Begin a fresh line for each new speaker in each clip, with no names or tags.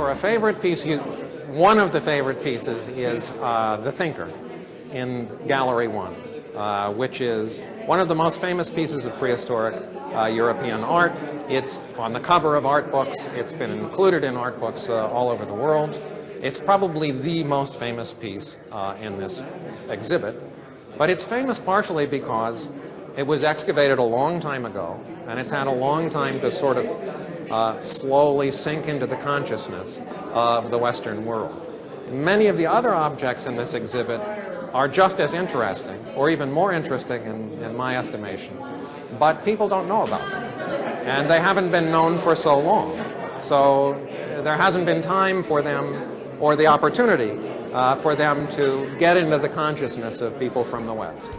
for a favorite piece, one of the favorite pieces is The Thinker in Gallery 1, which is one of the most famous pieces of prehistoric European art. It's on the cover of art books. It's been included in art books all over the world. It's probably the most famous piece in this exhibit. But it's famous partially because it was excavated a long time ago, and it's had a long time to sort of slowly sink into the consciousness of the Western world. Many of the other objects in this exhibit are just as interesting, or even more interesting in my estimation, but people don't know about them. And they haven't been known for so long. So there hasn't been time for them, or the opportunity for them to get into the consciousness of people from the West.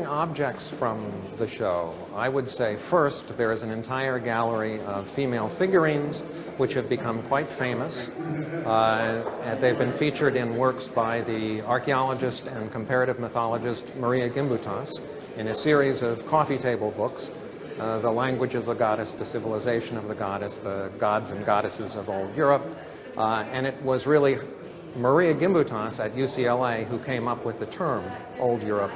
Objects from the show. I would say first there is an entire gallery of female figurines which have become quite famous. They've been featured in works by the archaeologist and comparative mythologist Maria Gimbutas in a series of coffee table books, The Language of the Goddess, The Civilization of the Goddess, The Gods and Goddesses of Old Europe. And it was really Maria Gimbutas at UCLA who came up with the term Old Europe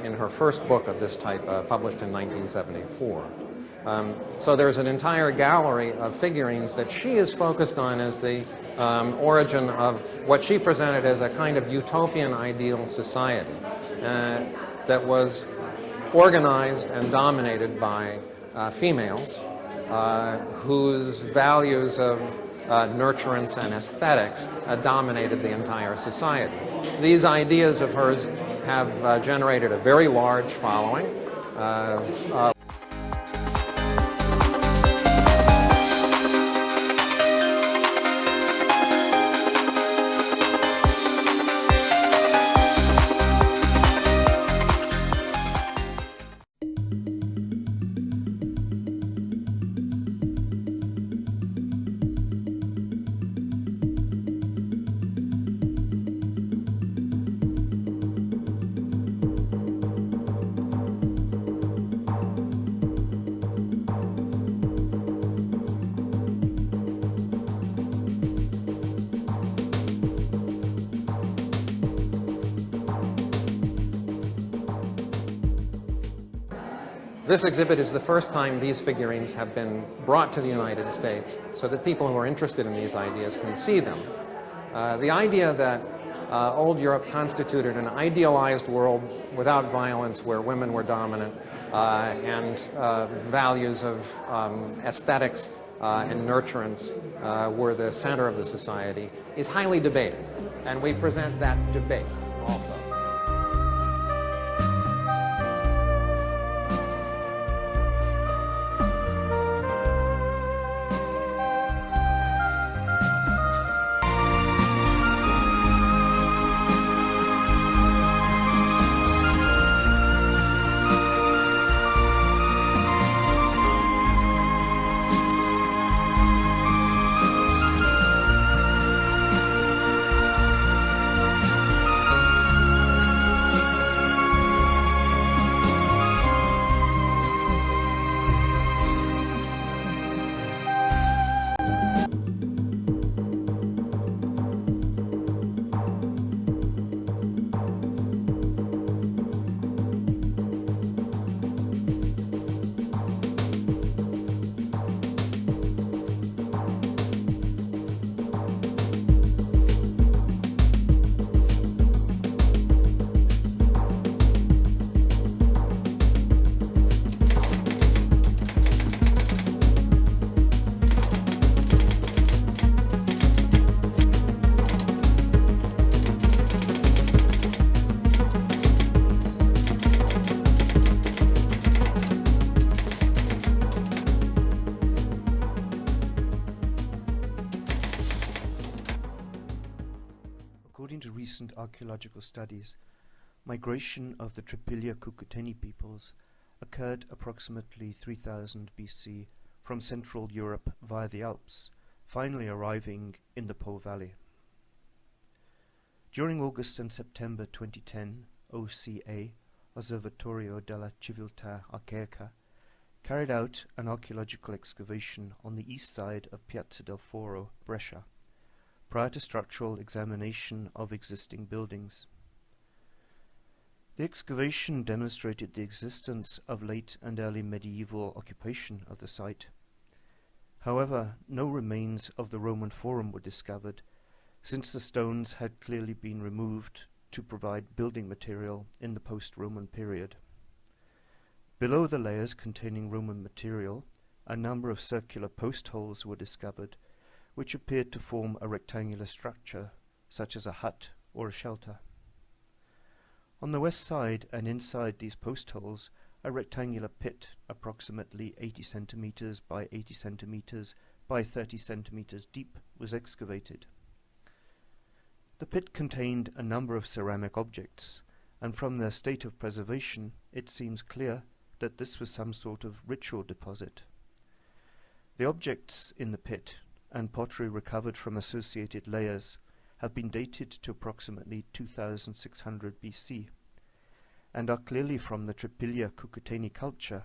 in her first book of this type, published in 1974. So there's an entire gallery of figurines that she is focused on as the origin of what she presented as a kind of utopian ideal society that was organized and dominated by females whose values of nurturance and aesthetics dominated the entire society. These ideas of hers have generated a very large following. This exhibit is the first time these figurines have been brought to the United States so that people who are interested in these ideas can see them. The idea that old Europe constituted an idealized world without violence, where women were dominant, and values of aesthetics and nurturance were the center of the society, is highly debated. And we present that debate also.
According to recent archaeological studies, migration of the Tripilia-Cucuteni peoples occurred approximately 3000 BC from Central Europe via the Alps, finally arriving in the Po Valley. During August and September 2010, OCA, Osservatorio della Civiltà Archaica, carried out an archaeological excavation on the east side of Piazza del Foro, Brescia, prior to structural examination of existing buildings. The excavation demonstrated the existence of late and early medieval occupation of the site. However, no remains of the Roman Forum were discovered, since the stones had clearly been removed to provide building material in the post-Roman period. Below the layers containing Roman material, a number of circular post holes were discovered, which appeared to form a rectangular structure, such as a hut or a shelter. On the west side and inside these post holes, a rectangular pit, approximately 80 centimeters by 80 centimeters by 30 centimeters deep, was excavated. The pit contained a number of ceramic objects, and from their state of preservation, it seems clear that this was some sort of ritual deposit. The objects in the pit and pottery recovered from associated layers have been dated to approximately 2600 BC and are clearly from the Tripilia-Cucuteni culture,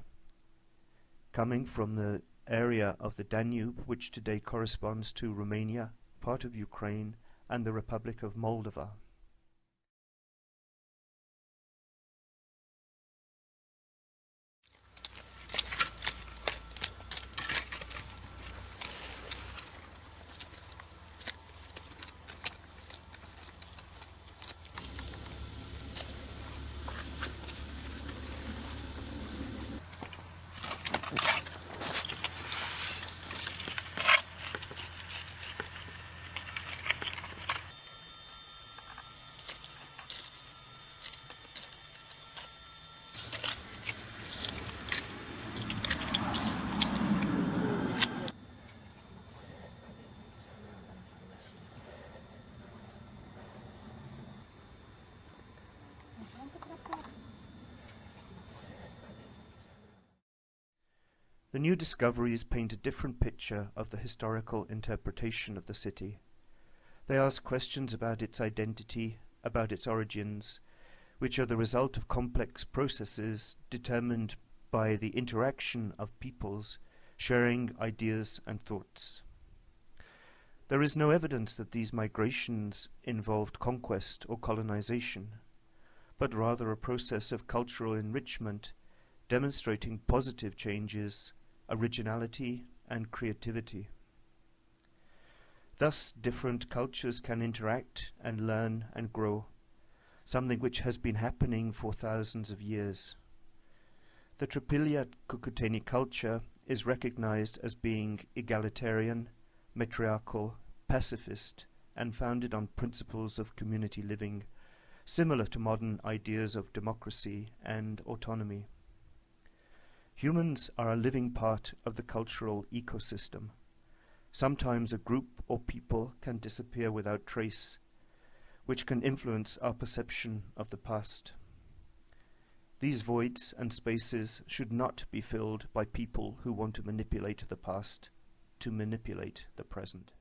coming from the area of the Danube, which today corresponds to Romania, part of Ukraine, and the Republic of Moldova. The new discoveries paint a different picture of the historical interpretation of the city. They ask questions about its identity, about its origins, which are the result of complex processes determined by the interaction of peoples sharing ideas and thoughts. There is no evidence that these migrations involved conquest or colonization, but rather a process of cultural enrichment demonstrating positive changes, originality and creativity. Thus, different cultures can interact and learn and grow, something which has been happening for thousands of years. The Tripilia-Cucuteni culture is recognized as being egalitarian, matriarchal, pacifist, and founded on principles of community living, similar to modern ideas of democracy and autonomy. Humans are a living part of the cultural ecosystem. Sometimes a group or people can disappear without trace, which can influence our perception of the past. These voids and spaces should not be filled by people who want to manipulate the past, to manipulate the present.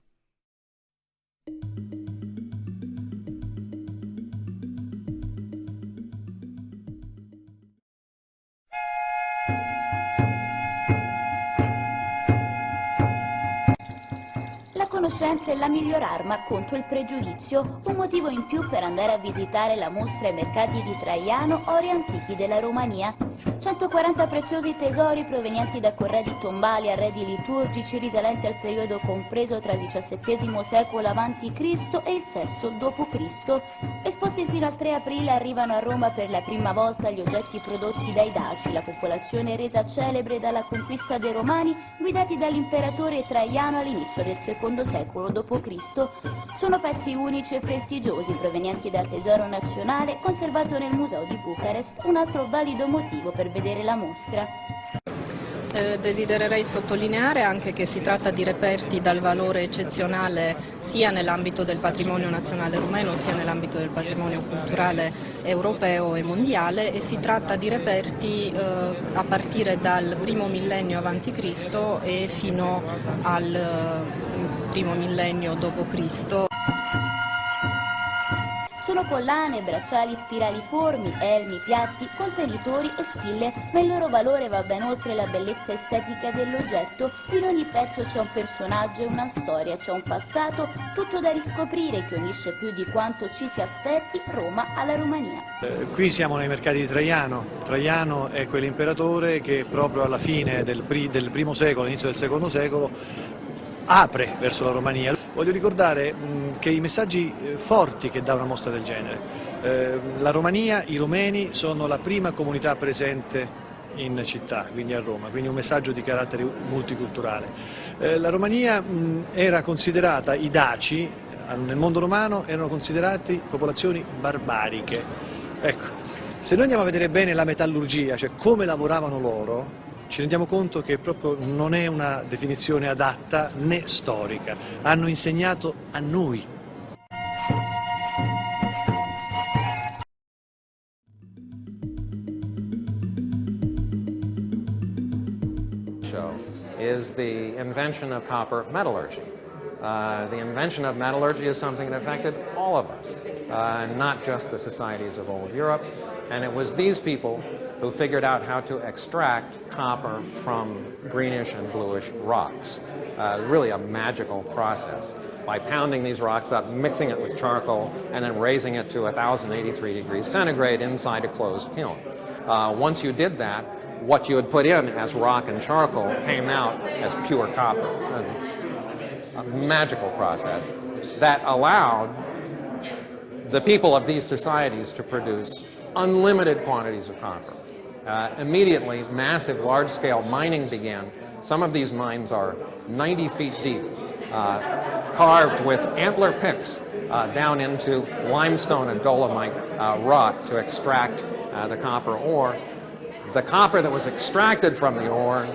La conoscenza è la miglior arma contro il pregiudizio, un motivo in più per andare a visitare la mostra ai mercati di Traiano, ori antichi della Romania. 140 preziosi tesori provenienti da corredi tombali, arredi liturgici risalenti al periodo compreso tra il XVII secolo a.C. e il VI d.C. Esposti fino al 3 aprile arrivano a Roma per la prima volta gli oggetti prodotti dai Daci, la popolazione resa celebre dalla conquista dei Romani, guidati dall'imperatore Traiano all'inizio del II secolo d.C. Sono pezzi unici e prestigiosi provenienti dal Tesoro Nazionale, conservato nel Museo di Bucarest, un altro valido motivo per vedere la mostra.
Desidererei sottolineare anche che si tratta di reperti dal valore eccezionale sia nell'ambito del patrimonio nazionale rumeno sia nell'ambito del patrimonio culturale europeo e mondiale, e si tratta di reperti a partire dal primo millennio a.C. e fino al primo millennio d.C.
Sono collane, bracciali spiraliformi, elmi, piatti, contenitori e spille, ma il loro valore va ben oltre la bellezza estetica dell'oggetto. In ogni pezzo c'è un personaggio e una storia, c'è un passato, tutto da riscoprire che unisce più di quanto ci si aspetti Roma alla Romania.
Qui siamo nei mercati di Traiano. Traiano è quell'imperatore che proprio alla fine del primo secolo, all'inizio del secondo secolo, apre verso la Romania. Voglio ricordare che i messaggi forti che dà una mostra del genere. La Romania, i romeni sono la prima comunità presente in città, quindi a Roma, quindi un messaggio di carattere multiculturale. La Romania era considerata, i Daci nel mondo romano erano considerati popolazioni barbariche. Ecco, se noi andiamo a vedere bene la metallurgia, cioè come lavoravano loro, ci rendiamo conto che proprio non è una definizione adatta né storica. Hanno insegnato a noi.
Show is the invention of copper metallurgy. The invention of metallurgy is something that affected all of us, not just the societies of old Europe, and it was these people who figured out how to extract copper from greenish and bluish rocks. Really a magical process. By pounding these rocks up, mixing it with charcoal, and then raising it to 1083 degrees centigrade inside a closed kiln. Once you did that, what you had put in as rock and charcoal came out as pure copper. A magical process that allowed the people of these societies to produce unlimited quantities of copper. Immediately, massive, large-scale mining began. Some of these mines are 90 feet deep, carved with antler picks down into limestone and dolomite rock to extract the copper ore. The copper that was extracted from the ore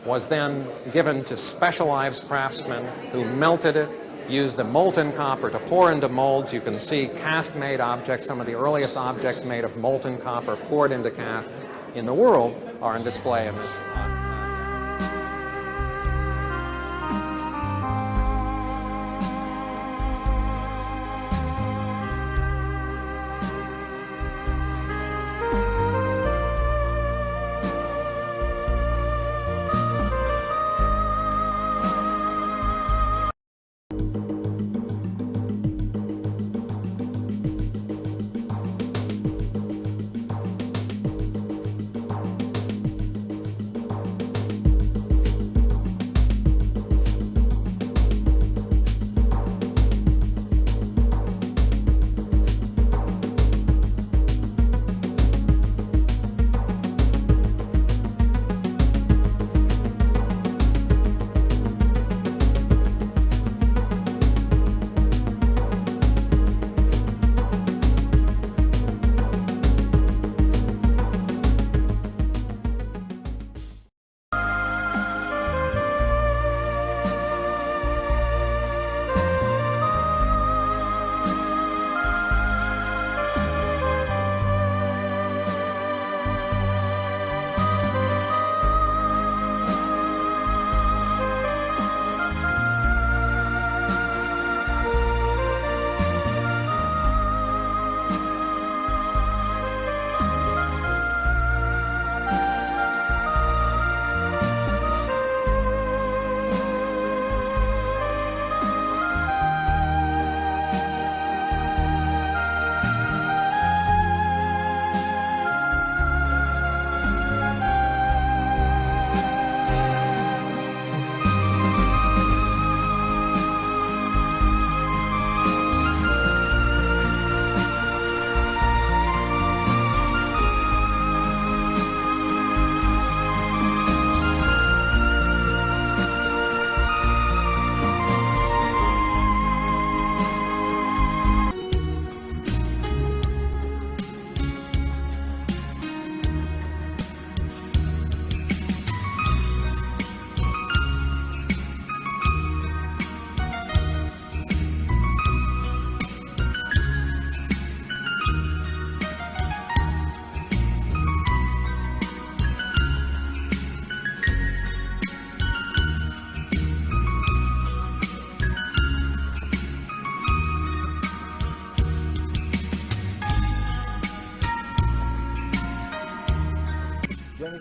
was then given to specialized craftsmen who melted it, used the molten copper to pour into molds. You can see cask-made objects. Some of the earliest objects made of molten copper poured into casks in the world are on display in this.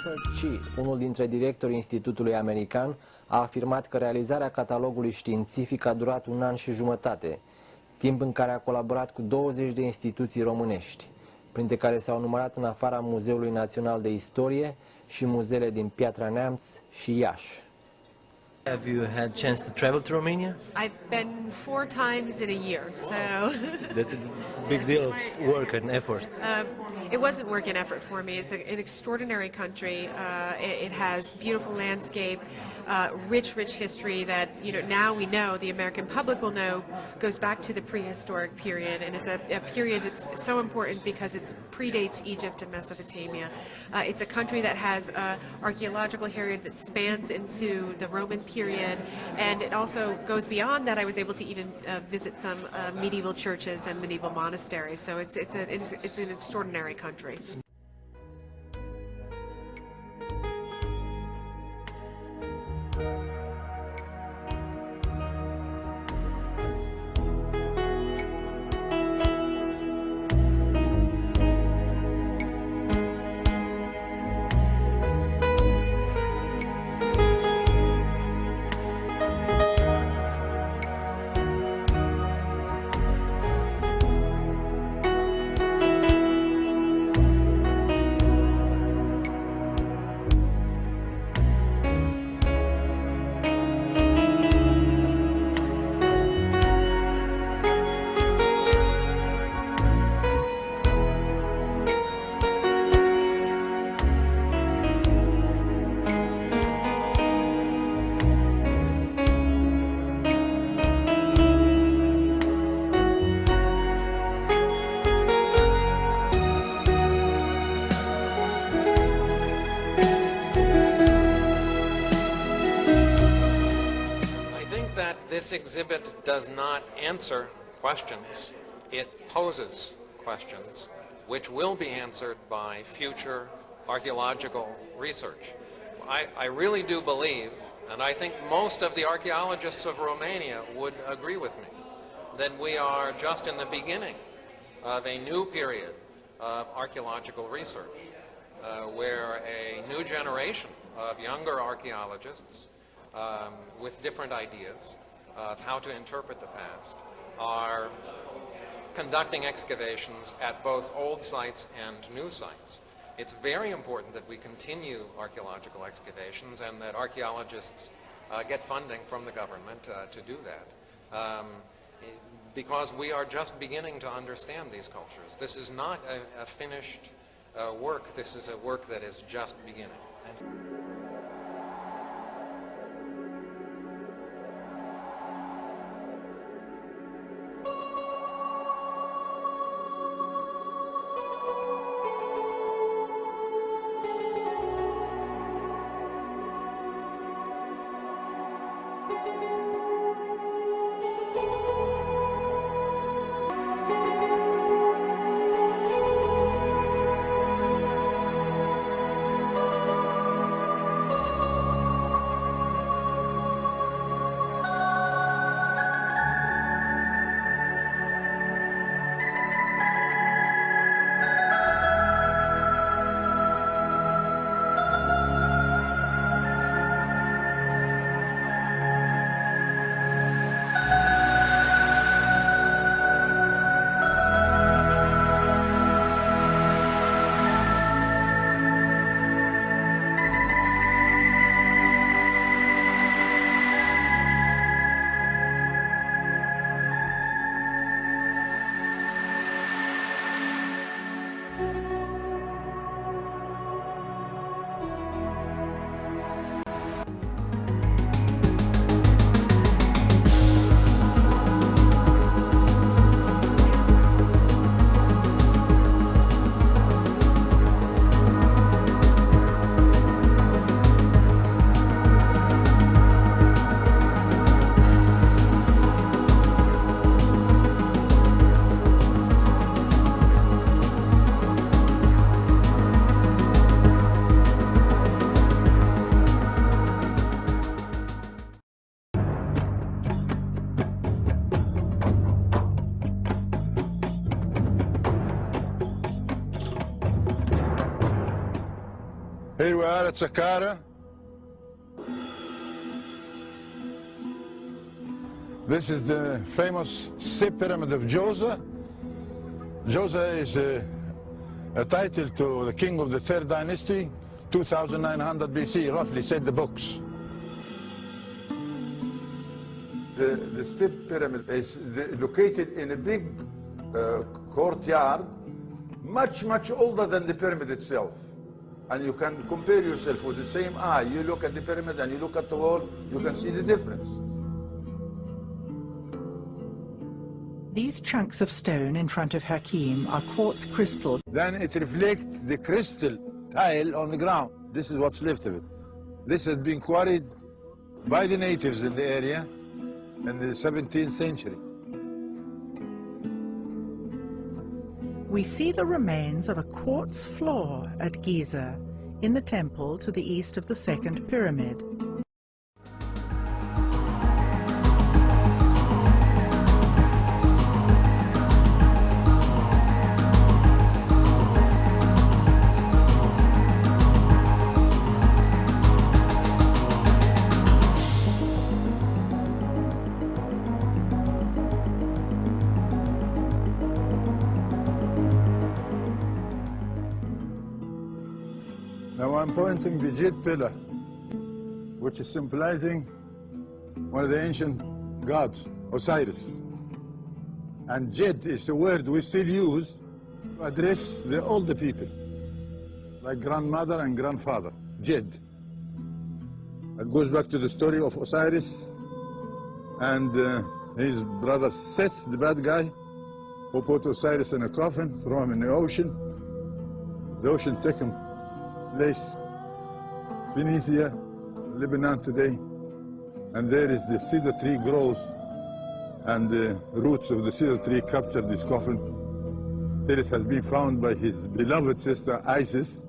Stephen Chi, unul dintre directorii Institutului American, a afirmat că realizarea catalogului științific a durat 1 an și jumătate, timp în care a colaborat cu 20 de instituții românești, printre care s-au numărat în afara Muzeului Național de Istorie și muzeele din Piatra Neamț și Iași.
Have you had chance to travel to Romania?
I've been 4 times in a year, so
That's a big deal of work and effort.
it wasn't work and effort for me. It's an extraordinary country. It has beautiful landscape, rich history that now we know, the American public will know, goes back to the prehistoric period, and is a period that's so important because it predates Egypt and Mesopotamia. It's a country that has archaeological heritage that spans into the Roman period, and it also goes beyond that. I was able to even visit some medieval churches and medieval monasteries. So it's an extraordinary country.
This exhibit does not answer questions. It poses questions which will be answered by future archaeological research. I really do believe, and I think most of the archaeologists of Romania would agree with me, that we are just in the beginning of a new period of archaeological research, where a new generation of younger archaeologists with different ideas of how to interpret the past are conducting excavations at both old sites and new sites. It's very important that we continue archaeological excavations and that archaeologists get funding from the government to do that. Because we are just beginning to understand these cultures. This is not a finished work. This is a work that is just beginning.
Here we are at Saqqara. This is the famous step pyramid of Djoser. Djoser is a title to the king of the third dynasty, 2900 BC, roughly, said the books. The step pyramid is located in a big courtyard, much older than the pyramid itself. And you can compare yourself with the same eye. You look at the pyramid and you look at the wall, you can see the difference.
These chunks of stone in front of Hakim are quartz crystal.
Then it reflects the crystal tile on the ground. This is what's left of it. This has been quarried by the natives in the area in the 17th century.
We see the remains of a quartz floor at Giza, in the temple to the east of the second pyramid.
Now I'm pointing the jade pillar, which is symbolizing one of the ancient gods, Osiris. And jade is the word we still use to address the older people, like grandmother and grandfather, jade. It goes back to the story of Osiris and his brother Seth, the bad guy, who put Osiris in a coffin, threw him in the ocean. The ocean took him place Phoenicia, Lebanon today, and there is the cedar tree grows, and the roots of the cedar tree captured this coffin till it has been found by his beloved sister Isis.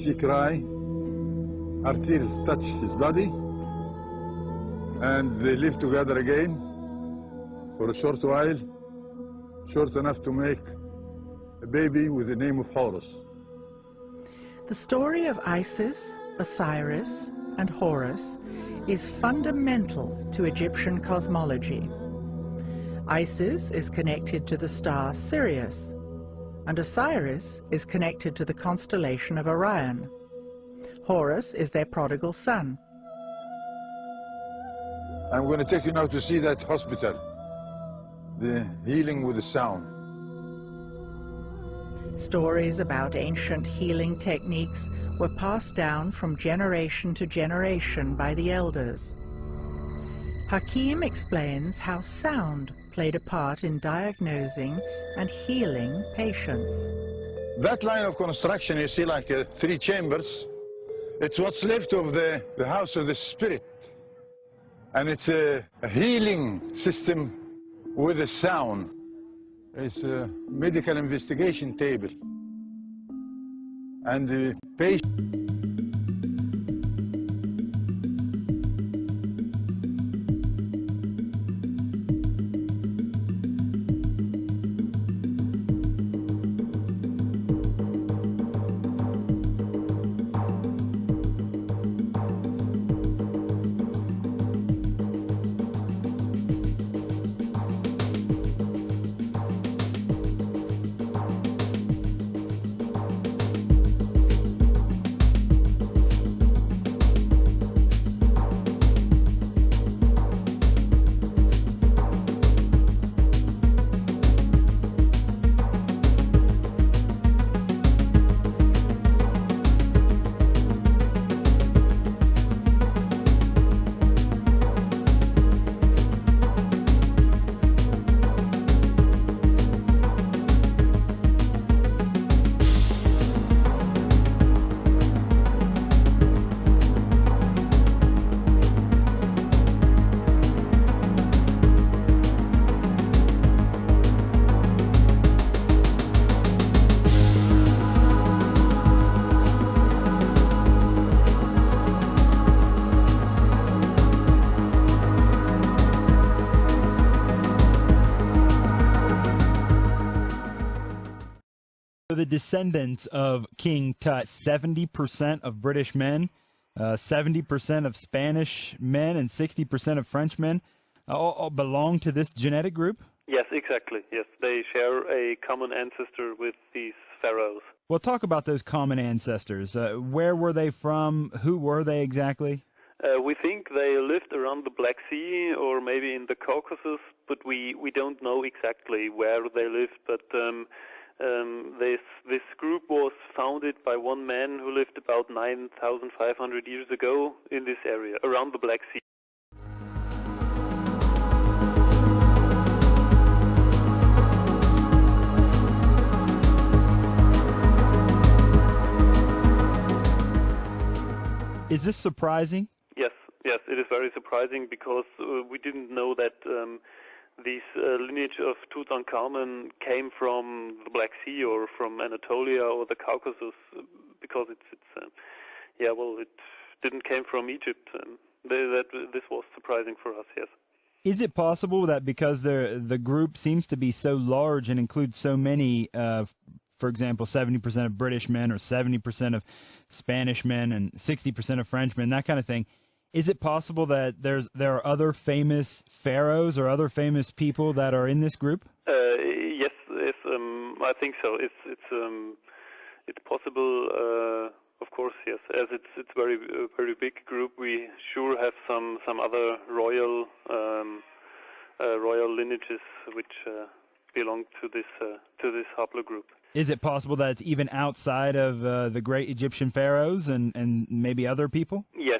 She cried, her tears touched his body, and they lived together again for a short while, short enough to make a baby with the name of Horus.
The story of Isis, Osiris, and Horus is fundamental to Egyptian cosmology. Isis is connected to the star Sirius, and Osiris is connected to the constellation of Orion. Horus is their prodigal son.
I'm going to take you now to see that hospital, the healing with the sound.
Stories about ancient healing techniques were passed down from generation to generation by the elders. Hakim explains how sound played a part in diagnosing and healing patients.
That line of construction you see like 3 chambers, it's what's left of the house of the spirit. And it's a healing system with a sound. It's a medical investigation table. And the patient...
the descendants of King Tut, 70% of British men, 70% of Spanish men, and 60% of French men all belong to this genetic group?
Yes, exactly. Yes, they share a common ancestor with these pharaohs.
Well, talk about those common ancestors. Where were they from? Who were they exactly?
We think they lived around the Black Sea or maybe in the Caucasus, but we don't know exactly where they lived. But this group was founded by one man who lived about 9,500 years ago in this area, around the Black Sea.
Is this surprising?
Yes, it is very surprising because we didn't know that this lineage of Tutankhamun came from the Black Sea or from Anatolia or the Caucasus, because it didn't came from Egypt. This was surprising for us. Yes.
Is it possible that because the group seems to be so large and includes so many, for example, 70% of British men or 70% of Spanish men and 60% of French men, that kind of thing, is it possible that there are other famous pharaohs or other famous people that are in this group?
Yes, I think so. It's possible. Of course, yes. As it's very big group, we sure have some other royal lineages which belong to this haplogroup.
Is it possible that it's even outside of the great Egyptian pharaohs and maybe other people?
Yes.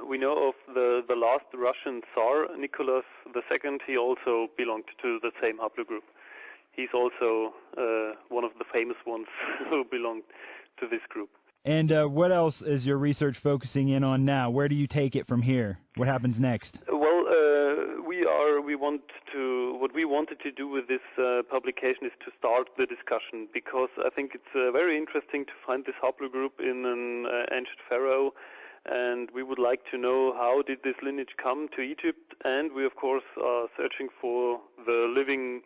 We know of the last Russian Tsar, Nicholas II. He also belonged to the same haplogroup. He's also one of the famous ones who belonged to this group.
And what else is your research focusing in on now? Where do you take it from here? What happens next?
Well, what we wanted to do with this publication is to start the discussion, because I think it's very interesting to find this haplogroup in an ancient pharaoh, and we would like to know how did this lineage come to Egypt, and we of course are searching for the living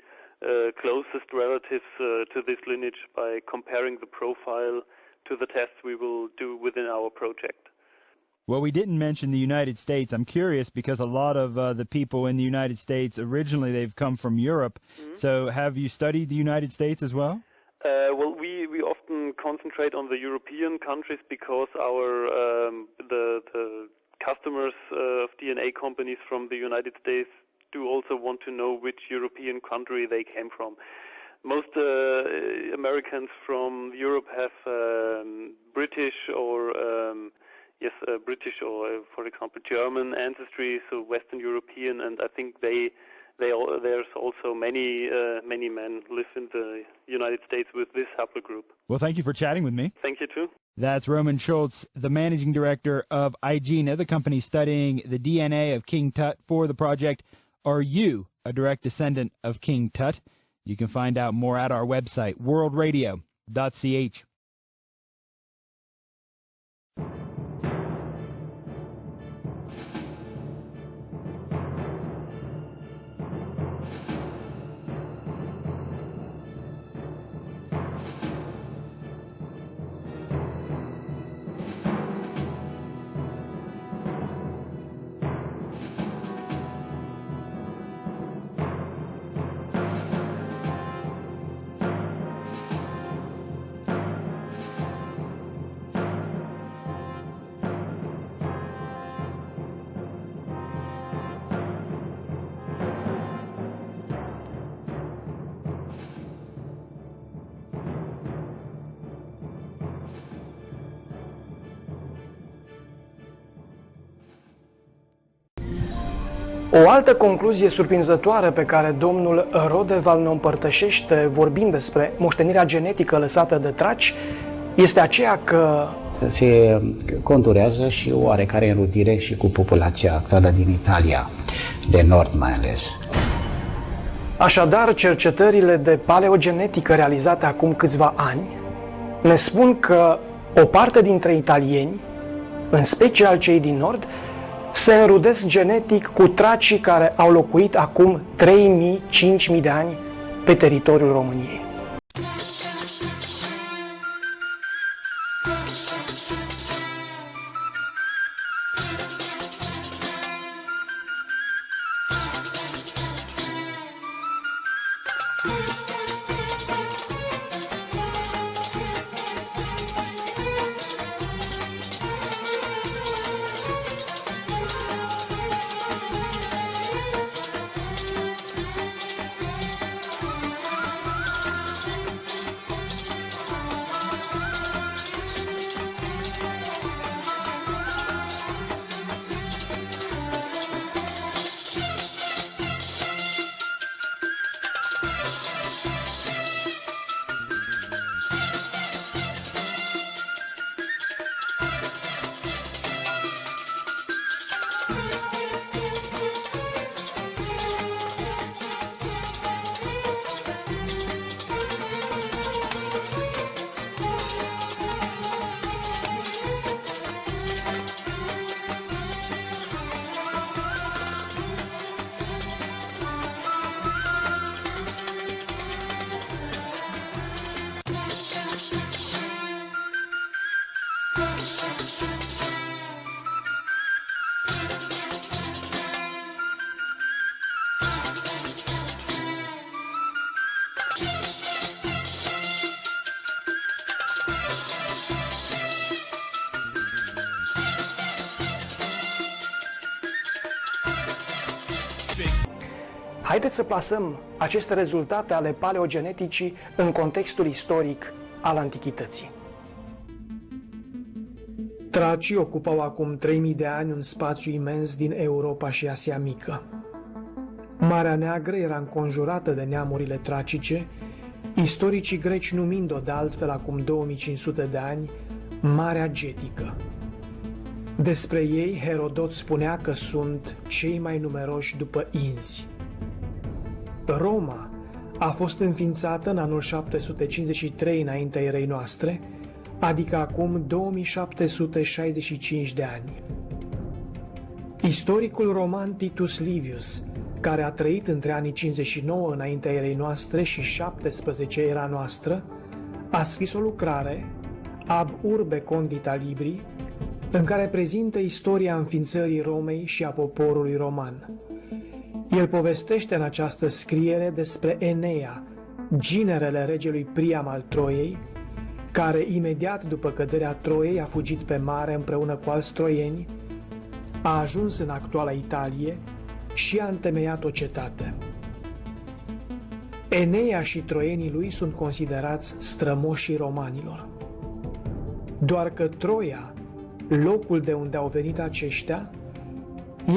closest relatives to this lineage by comparing the profile to the tests we will do within our project.
Well, we didn't mention the United States. I'm curious because a lot of the people in the United States, originally they've come from Europe. Mm-hmm. So have you studied the United States as well?
Well, we often concentrate on the European countries because the customers of DNA companies from the United States do also want to know which European country they came from. Most Americans from Europe have British or for example German ancestry, so Western European, and I think there's also many men live in the United States with this haplogroup.
Well, thank you for chatting with me.
Thank you too.
That's Roman Schultz, the managing director of aici, the company studying the DNA of King Tut for the project. Are you a direct descendant of King Tut? You can find out more at our website, worldradio.ch.
O altă concluzie surprinzătoare pe care domnul Rodeval ne împărtășește vorbind despre moștenirea genetică lăsată de traci este aceea că
se conturează și o oarecare înrudire și cu populația actuală din Italia, de nord mai ales.
Așadar, cercetările de paleogenetică realizate acum câțiva ani ne spun că o parte dintre italieni, în special cei din nord, se înrudesc genetic cu tracii care au locuit acum 3.000-5.000 de ani pe teritoriul României. Haideți să plasăm aceste rezultate ale paleogeneticii în contextul istoric al antichității. Tracii ocupau acum 3000 de ani un spațiu imens din Europa și Asia Mică. Marea Neagră era înconjurată de neamurile tracice, istoricii greci numind-o de altfel acum 2500 de ani Marea Getică. Despre ei, Herodot spunea că sunt cei mai numeroși după inzi. Roma a fost înființată în anul 753 înaintea erei noastre, adică acum 2765 de ani. Istoricul roman Titus Livius, care a trăit între anii 59 înaintea erei noastre și 17 era noastră, a scris o lucrare, Ab urbe condita libri, în care prezintă istoria înființării Romei și a poporului roman. El povestește în această scriere despre Enea, ginerele regelui Priam al Troiei, care imediat după căderea Troiei a fugit pe mare împreună cu alți troieni, a ajuns în actuala Italie și a întemeiat o cetate. Enea și troienii lui sunt considerați strămoșii romanilor. Doar că Troia, locul de unde au venit aceștia,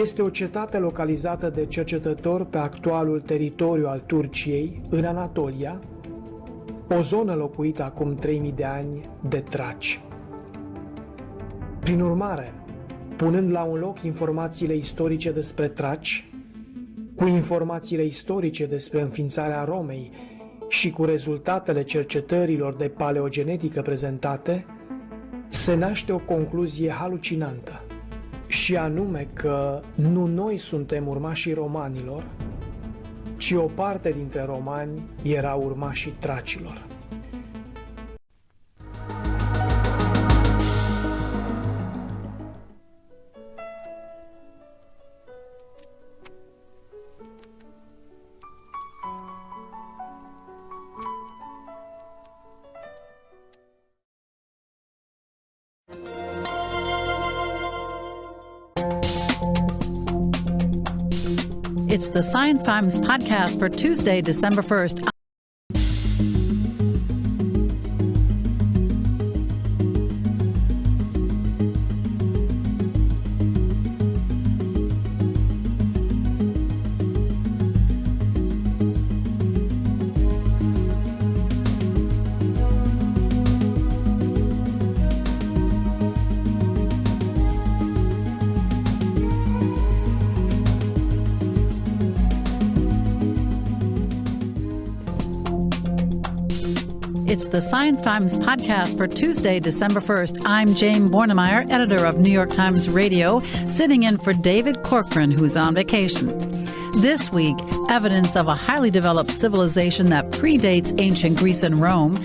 este o cetate localizată de cercetători pe actualul teritoriu al Turciei, în Anatolia, o zonă locuită acum 3000 de ani de traci. Prin urmare, punând la un loc informațiile istorice despre traci, cu informațiile istorice despre înființarea Romei și cu rezultatele cercetărilor de paleogenetică prezentate, se naște o concluzie halucinantă, și anume că nu noi suntem urmașii romanilor, ci o parte dintre romani erau urmașii tracilor.
It's the Science Times podcast for Tuesday, December 1st. It's the Science Times podcast for Tuesday, December 1st. I'm Jane Bornemeyer, editor of New York Times Radio, sitting in for David Corcoran, who's on vacation. This week, evidence of a highly developed civilization that predates ancient Greece and Rome.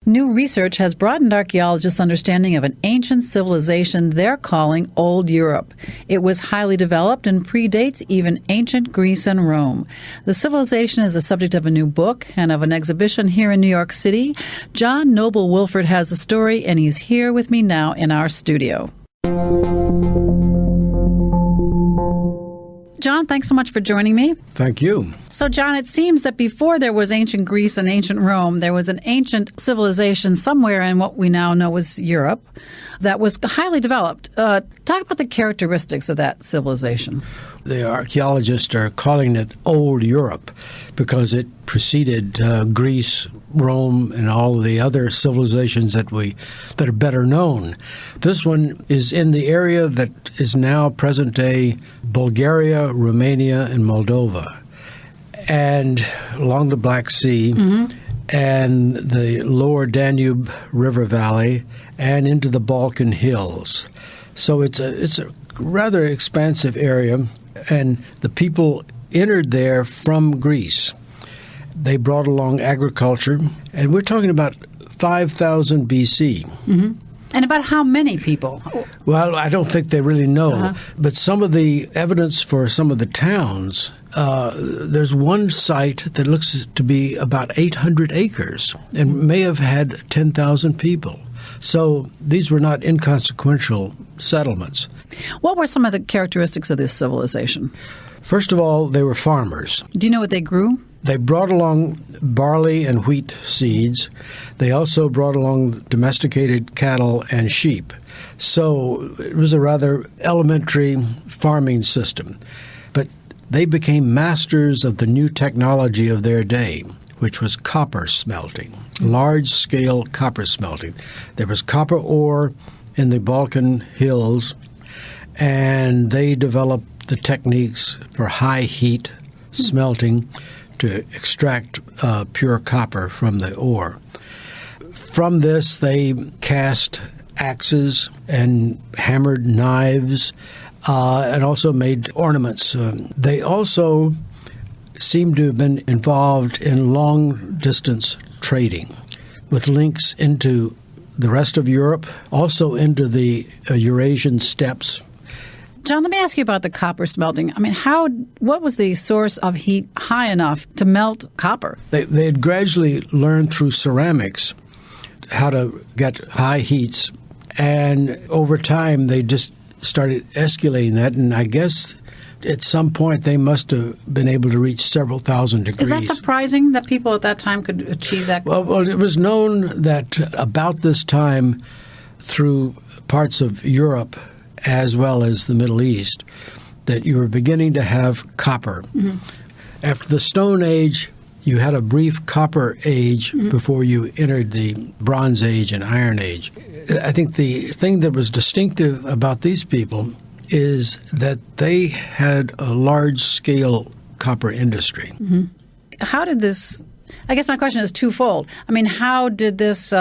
New research has broadened archaeologists' understanding of an ancient civilization they're calling Old Europe. It was highly developed and predates even ancient Greece and Rome. The civilization is the subject of a new book and of an exhibition here in New York City. John Noble Wilford has the story, and he's here with me now in our studio. John, thanks so much for joining me.
Thank you.
So, John, it seems that before there was ancient Greece and ancient Rome, there was an ancient civilization somewhere in what we now know as Europe that was highly developed. Talk about the characteristics of that civilization.
The archaeologists are calling it Old Europe because it preceded Greece, Rome, and all the other civilizations that are better known. This one is in the area that is now present-day Bulgaria, Romania, and Moldova, and along the Black Sea, and the lower Danube River Valley, and into the Balkan Hills. So it's a rather expansive area, and the people entered there from Greece. They brought along agriculture, and we're talking about 5,000 BC.
And about how many people?
Well, I don't think they really know, but some of the evidence for some of the towns, there's one site that looks to be about 800 acres and may have had 10,000 people. So these were not inconsequential settlements.
What were some of the characteristics of this civilization?
First of all, they were farmers.
Do you know what they grew?
They brought along barley and wheat seeds. They also brought along domesticated cattle and sheep. So it was a rather elementary farming system. But they became masters of the new technology of their day, which was copper smelting, large-scale copper smelting. There was copper ore in the Balkan hills, and they developed the techniques for high heat smelting to extract pure copper from the ore. From this, they cast axes and hammered knives and also made ornaments. They also seem to have been involved in long-distance trading with links into the rest of Europe, also into the Eurasian steppes.
John, let me ask you about the copper smelting. I mean, what was the source of heat high enough to melt copper?
They had gradually learned through ceramics how to get high heats, and over time they just started escalating that, and I guess at some point they must have been able to reach several thousand degrees.
Is that surprising that people at that time could achieve that?
Well, it was known that about this time, through parts of Europe as well as the Middle East, that you were beginning to have copper. Mm-hmm. After the Stone Age, you had a brief Copper Age before you entered the Bronze Age and Iron Age. I think the thing that was distinctive about these people is that they had a large-scale copper industry.
Mm-hmm. How did this, I guess my question is twofold. I mean, how did this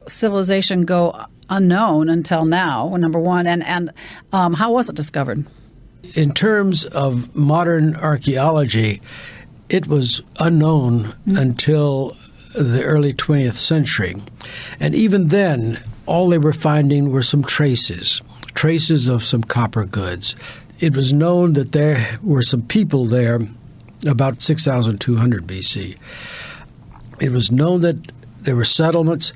civilization go unknown until now, number one, and how was it discovered?
In terms of modern archaeology, it was unknown until the early 20th century. And even then, all they were finding were some traces of some copper goods. It was known that there were some people there about 6,200 BC. It was known that there were settlements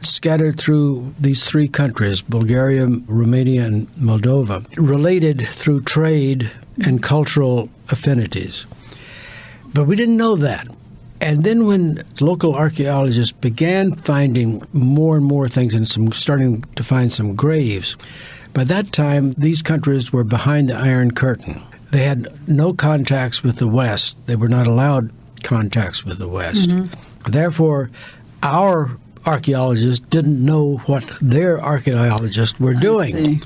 scattered through these three countries, Bulgaria, Romania, and Moldova, related through trade and cultural affinities. But we didn't know that. And then when local archaeologists began finding more and more things and starting to find some graves, by that time, these countries were behind the Iron Curtain. They had no contacts with the West. They were not allowed contacts with the West. Mm-hmm. Therefore, our archaeologists didn't know what their archaeologists were doing.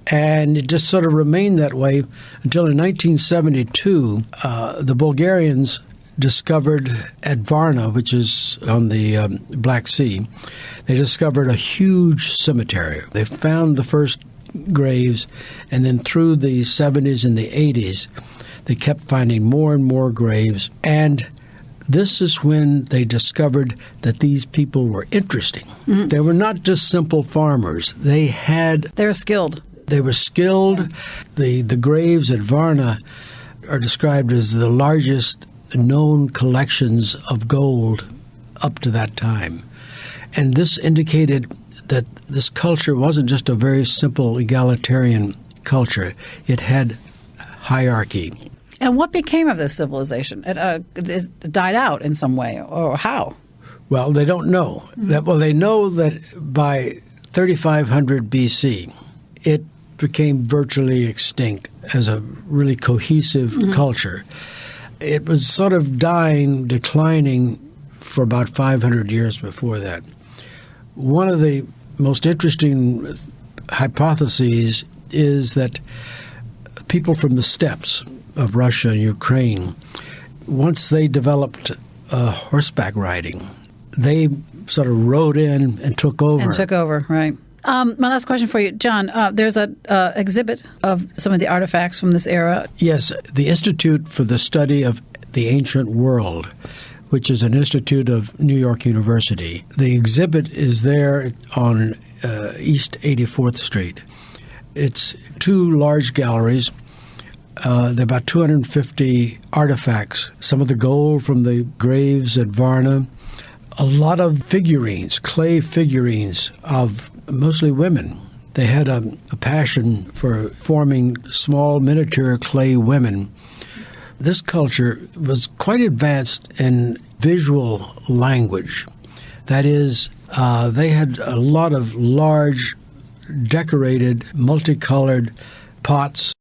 And it just sort of remained that way until in 1972, the Bulgarians discovered at Varna, which is on the Black Sea, they discovered a huge cemetery. They found the first graves, and then through the 70s and the 80s, they kept finding more and more graves. And this is when they discovered that these people were interesting. Mm-hmm. They were not just simple farmers. They were skilled. They were skilled. The graves at Varna are described as the largest known collections of gold up to that time. And this indicated that this culture wasn't just a very simple egalitarian culture. It had hierarchy.
And what became of this civilization? It died out in some way, or how?
Well, they don't know. Mm-hmm. They know that by 3500 BC, it became virtually extinct as a really cohesive culture. It was sort of declining for about 500 years before that. One of the most interesting hypotheses is that people from the steppes of Russia and Ukraine, once they developed horseback riding, they sort of rode in and took over.
Right. My last question for you, John. There's an exhibit of some of the artifacts from this era.
Yes, the Institute for the Study of the Ancient World, which is an institute of New York University. The exhibit is there on East 84th Street. It's two large galleries. There are about 250 artifacts, some of the gold from the graves at Varna, a lot of figurines, clay figurines of mostly women, They had a passion for forming small miniature clay women. This culture was quite advanced in visual language. That is, they had a lot of large, decorated, multicolored pots.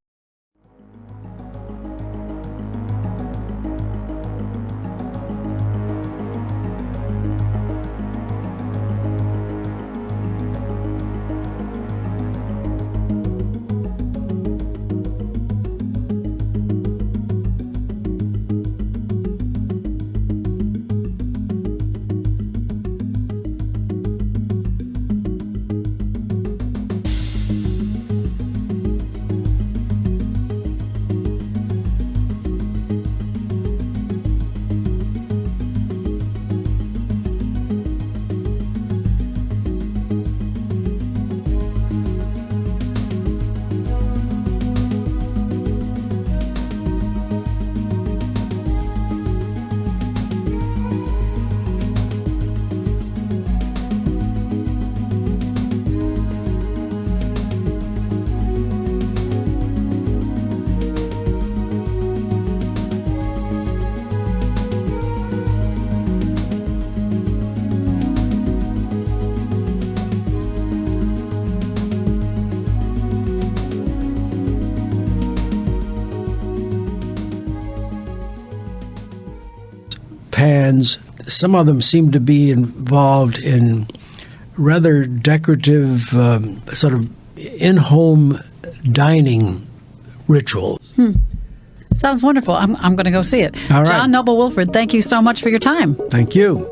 Pans. Some of them seem to be involved in rather decorative, sort of in-home dining rituals.
Sounds wonderful. I'm going to go see it.
All right.
John Noble Wilford, thank you so much for your time.
Thank you.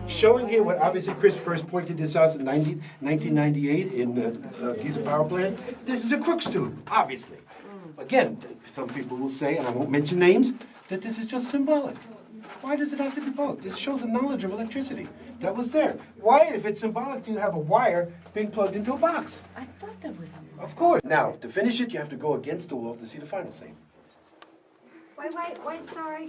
Showing here what obviously Chris first pointed this out in 1998 in the Giza power plant. This is a Crookes tube, obviously. Again, some people will say, and I won't mention names, that this is just symbolic. Why does it have to be both? This shows a knowledge of electricity that was there. Why, if it's symbolic, do you have a wire being plugged into a box?
I thought that was a...
Of course. Now, to finish it, you have to go against the wall to see the final scene.
Wait, sorry.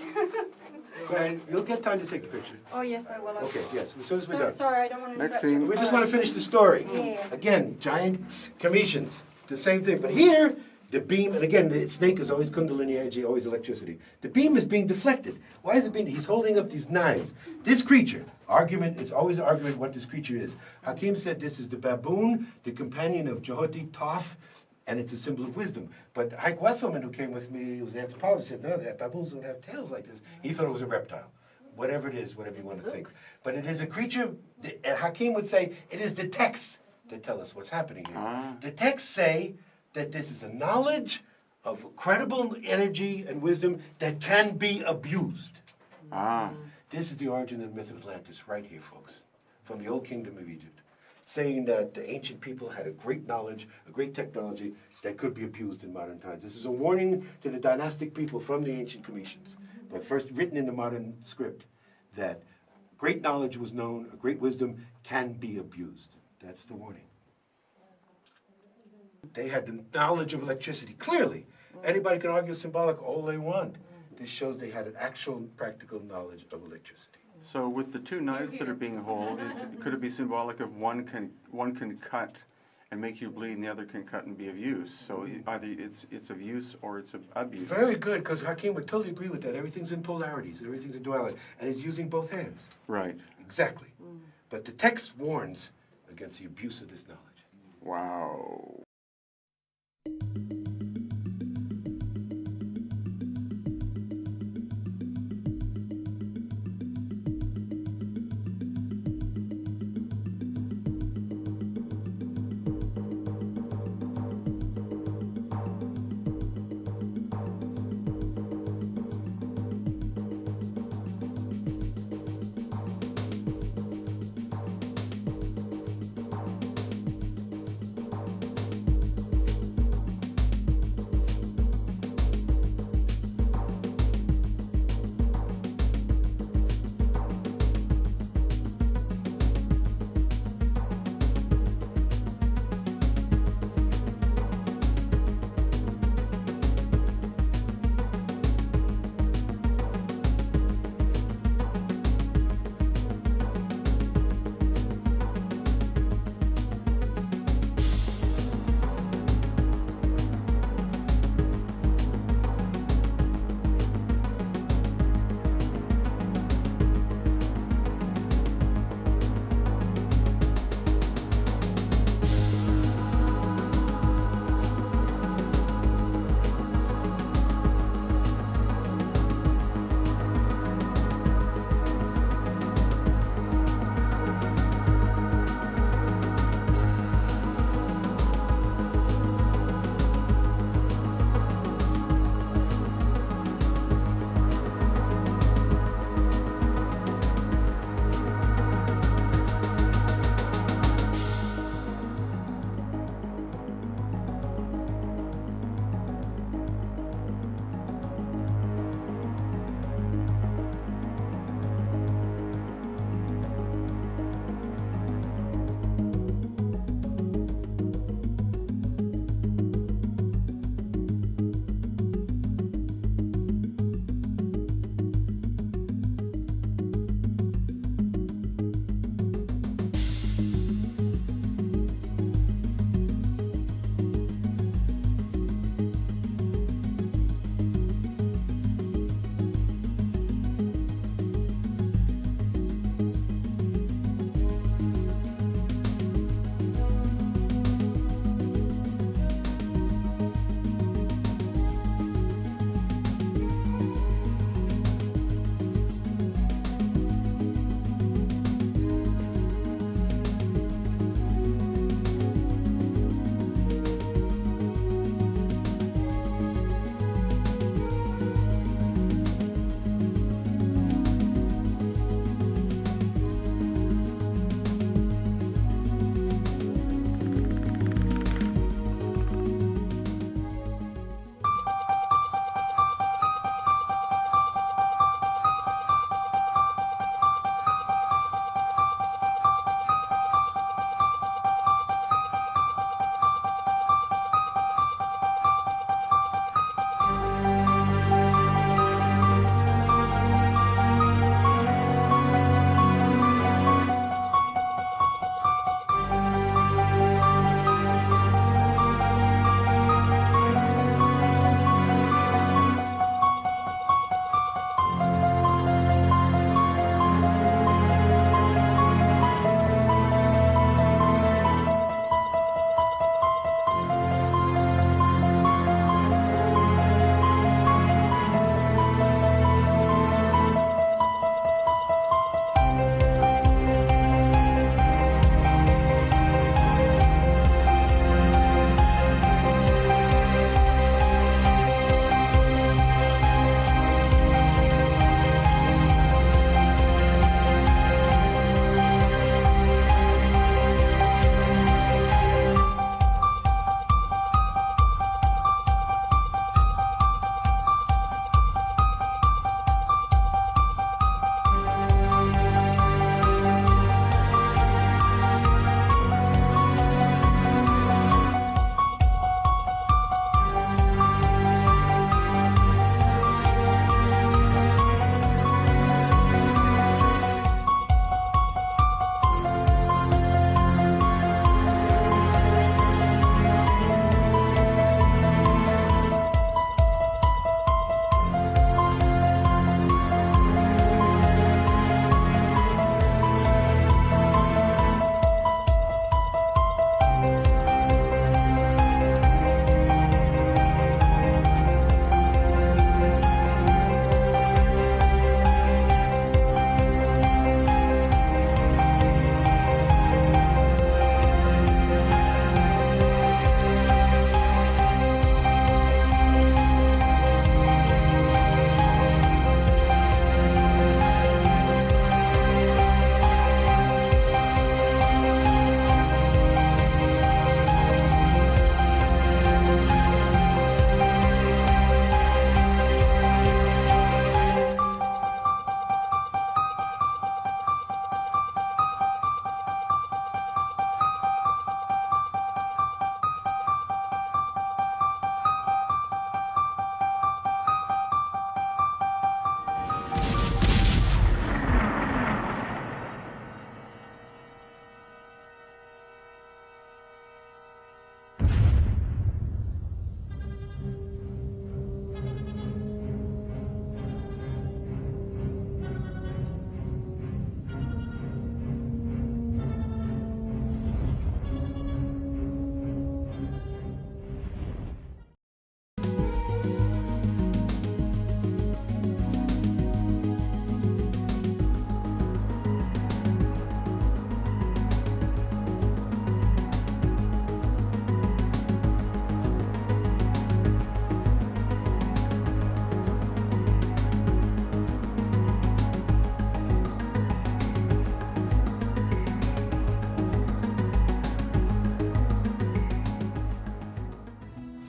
Go ahead. You'll get time to take the picture.
Oh, yes, I will.
Okay, yes, as soon as we're done.
Sorry, I don't want to interrupt you.
We just want to finish the story.
Yeah.
Again, giant commissions, the same thing. But here, the beam, and again, the snake is always kundalini energy, always electricity. The beam is being deflected. Why is it being? He's holding up these knives. This creature, argument, it's always an argument what this creature is. Hakim said this is the baboon, the companion of Jehoti Toph, and it's a symbol of wisdom. But Hank Wesselman, who came with me, who was an anthropologist, said, no, baboons don't have tails like this. He thought it was a reptile. Whatever it is, whatever you want to think. But it is a creature, and Hakim would say, it is the texts that tell us what's happening here. The texts say that this is a knowledge of credible energy and wisdom that can be abused. This is the origin of the myth of Atlantis right here, folks, from the old kingdom of Egypt, saying that the ancient people had a great knowledge, a great technology that could be abused in modern times. This is a warning to the dynastic people from the ancient Cometians, but first written in the modern script, that great knowledge was known, a great wisdom can be abused. That's the warning. They had the knowledge of electricity, clearly. Anybody can argue symbolic all they want. This shows they had an actual practical knowledge of electricity.
So with the two knives that are being held, could it be symbolic of one can cut and make you bleed, and the other can cut and be of use? So either it's of use or it's of abuse.
Very good, because Hakim would totally agree with that. Everything's in polarities, everything's in duality, and he's using both hands.
Right.
Exactly. But the text warns against the abuse of this knowledge.
Wow.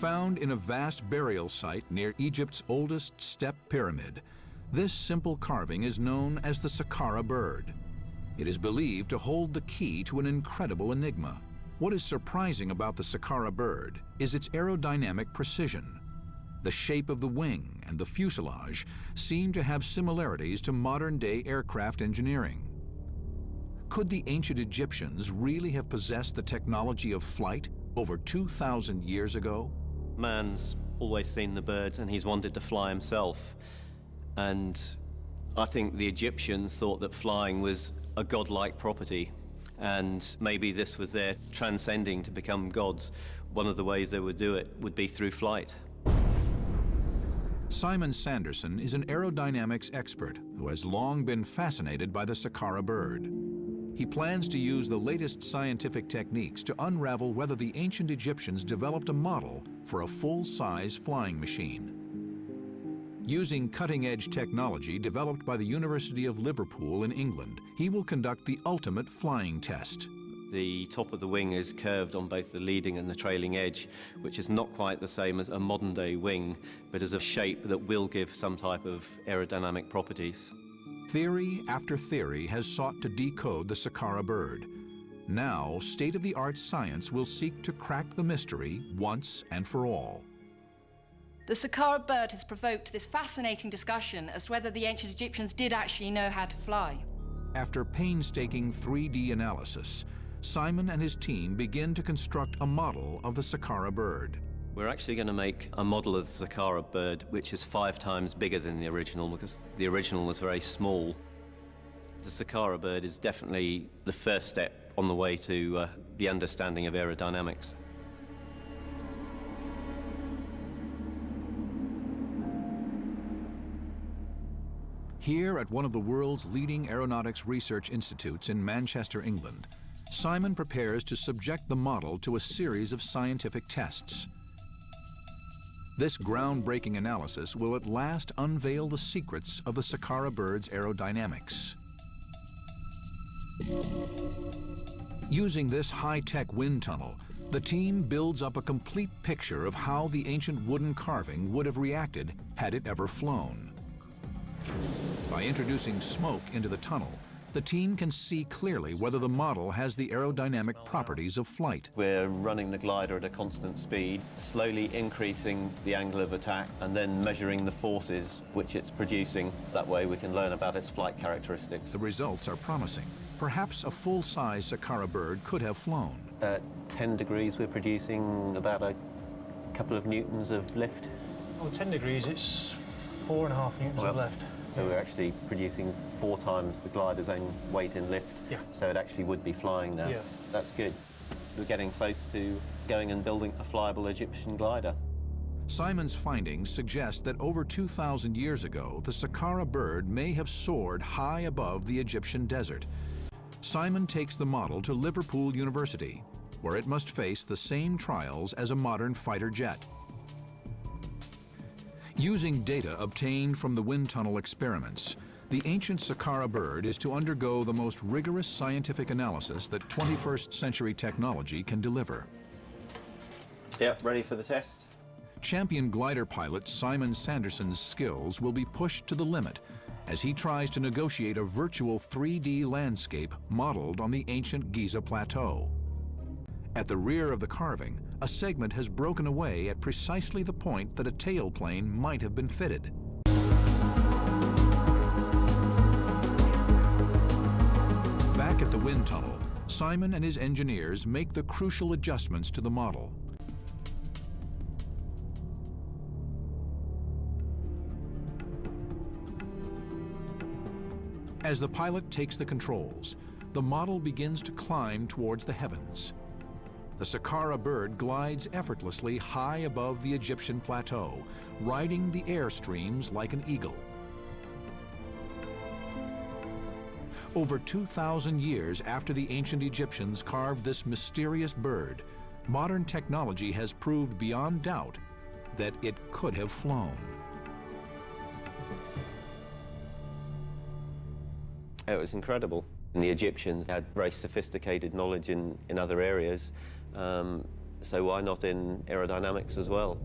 Found in a vast burial site near Egypt's oldest step pyramid, this simple carving is known as the Saqqara bird. It is believed to hold the key to an incredible enigma. What is surprising about the Saqqara bird is its aerodynamic precision. The shape of the wing and the fuselage seem to have similarities to modern-day aircraft engineering. Could the ancient Egyptians really have possessed the technology of flight over 2,000 years ago?
Man's always seen the birds and he's wanted to fly himself. And I think the Egyptians thought that flying was a godlike property, and maybe this was their transcending to become gods. One of the ways they would do it would be through flight.
Simon Sanderson is an aerodynamics expert who has long been fascinated by the Saqqara bird. He plans to use the latest scientific techniques to unravel whether the ancient Egyptians developed a model for a full-size flying machine. Using cutting-edge technology developed by the University of Liverpool in England, he will conduct the ultimate flying test.
The top of the wing is curved on both the leading and the trailing edge, which is not quite the same as a modern-day wing, but is a shape that will give some type of aerodynamic properties.
Theory after theory has sought to decode the Saqqara bird. Now, state-of-the-art science will seek to crack the mystery once and for all.
The Saqqara bird has provoked this fascinating discussion as to whether the ancient Egyptians did actually know how to fly.
After painstaking 3D analysis, Simon and his team begin to construct a model of the Saqqara bird.
We're actually going to make a model of the Saqqara bird which is 5 times bigger than the original, because the original was very small. The Saqqara bird is definitely the first step on the way to the understanding of aerodynamics.
Here at one of the world's leading aeronautics research institutes in Manchester, England, Simon prepares to subject the model to a series of scientific tests. This groundbreaking analysis will at last unveil the secrets of the Saqqara bird's aerodynamics. Using this high-tech wind tunnel, the team builds up a complete picture of how the ancient wooden carving would have reacted had it ever flown. By introducing smoke into the tunnel, the team can see clearly whether the model has the aerodynamic properties of flight.
We're running the glider at a constant speed, slowly increasing the angle of attack and then measuring the forces which it's producing. That way we can learn about its flight characteristics.
The results are promising. Perhaps a full-size Saqqara bird could have flown.
At 10 degrees we're producing about a couple of newtons of lift.
Oh, 10 degrees, it's 4.5 newtons of lift.
So we're actually producing 4 times the glider's own weight in lift.
Yeah.
So it actually would be flying now.
Yeah.
That's good. We're getting close to going and building a flyable Egyptian glider.
Simon's findings suggest that over 2,000 years ago, the Saqqara bird may have soared high above the Egyptian desert. Simon takes the model to Liverpool University, where it must face the same trials as a modern fighter jet. Using data obtained from the wind tunnel experiments, the ancient Saqqara bird is to undergo the most rigorous scientific analysis that 21st century technology can deliver.
Yep, ready for the test.
Champion glider pilot Simon Sanderson's skills will be pushed to the limit as he tries to negotiate a virtual 3D landscape modeled on the ancient Giza Plateau. At the rear of the carving, a segment has broken away at precisely the point that a tailplane might have been fitted. Back at the wind tunnel, Simon and his engineers make the crucial adjustments to the model. As the pilot takes the controls, the model begins to climb towards the heavens. The Saqqara bird glides effortlessly high above the Egyptian plateau, riding the airstreams like an eagle. Over 2,000 years after the ancient Egyptians carved this mysterious bird, modern technology has proved beyond doubt that it could have flown.
It was incredible. And the Egyptians had very sophisticated knowledge in other areas. So why not in aerodynamics as well?